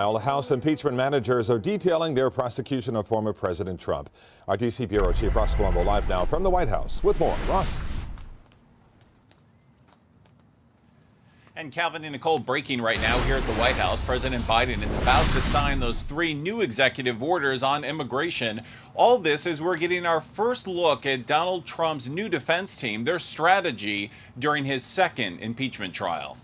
Now, the House impeachment managers are detailing their prosecution of former President Trump. Our D.C. Bureau Chief Ross Colombo live now from the White House with more. Ross. And Calvin and Nicole, breaking right now here at the White House. President Biden is about to sign those 3 new executive orders on immigration. All this as we're getting our first look at Donald Trump's new defense team, their strategy during his second impeachment trial.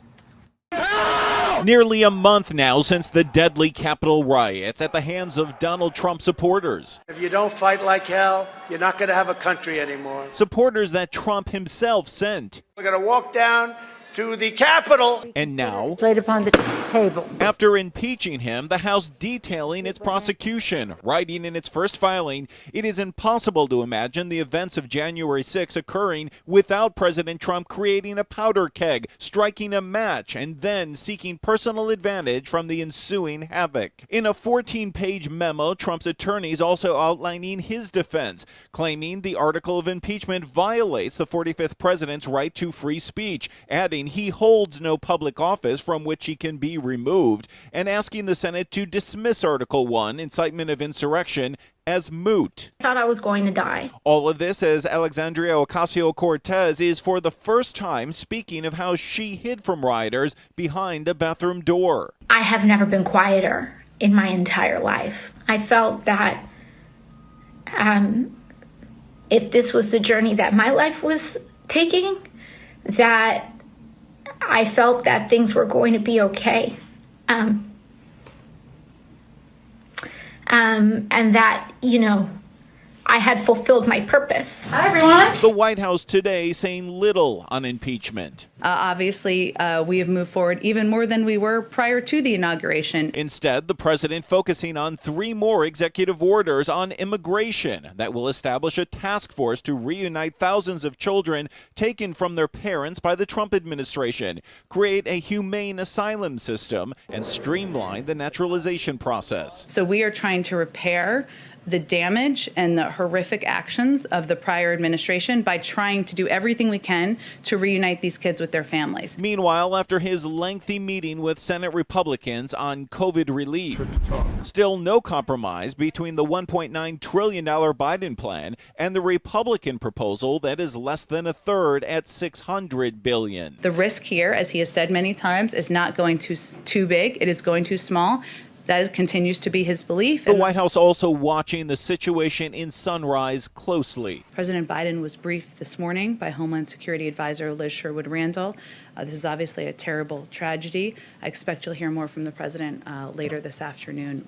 Nearly a month now since the deadly Capitol riots at the hands of Donald Trump supporters. If you don't fight like hell, you're not going to have a country anymore. Supporters that Trump himself sent. We're going to walk down to the Capitol. And now, laid upon the table. After impeaching him, the House detailing its prosecution, writing in its first filing, it is impossible to imagine the events of January 6 occurring without President Trump creating a powder keg, striking a match, and then seeking personal advantage from the ensuing havoc. In a 14-page memo, Trump's attorneys also outlining his defense, claiming the article of impeachment violates the 45th president's right to free speech, adding he holds no public office from which he can be removed, and asking the Senate to dismiss Article 1, incitement of insurrection, as moot. I thought I was going to die. All of this as Alexandria Ocasio-Cortez is for the first time speaking of how she hid from rioters behind a bathroom door. I have never been quieter in my entire life. I felt that if this was the journey that my life was taking, that I felt that things were going to be okay. And that, I had fulfilled my purpose. Hi, everyone. The White House today saying little on impeachment. Obviously, we have moved forward even more than we were prior to the inauguration. Instead, the president focusing on 3 more executive orders on immigration that will establish a task force to reunite thousands of children taken from their parents by the Trump administration, create a humane asylum system, and streamline the naturalization process. So we are trying to repair the damage and the horrific actions of the prior administration by trying to do everything we can to reunite these kids with their families. Meanwhile, after his lengthy meeting with Senate Republicans on COVID relief, still no compromise between the $1.9 trillion Biden plan and the Republican proposal that is less than a third at $600 billion. The risk here, as he has said many times, is not going too big. It is going too small. That continues to be his belief. The White House also watching the situation in Sunrise closely. President Biden was briefed this morning by Homeland Security Advisor Liz Sherwood Randall. This is obviously a terrible tragedy. I expect you'll hear more from the president later this afternoon.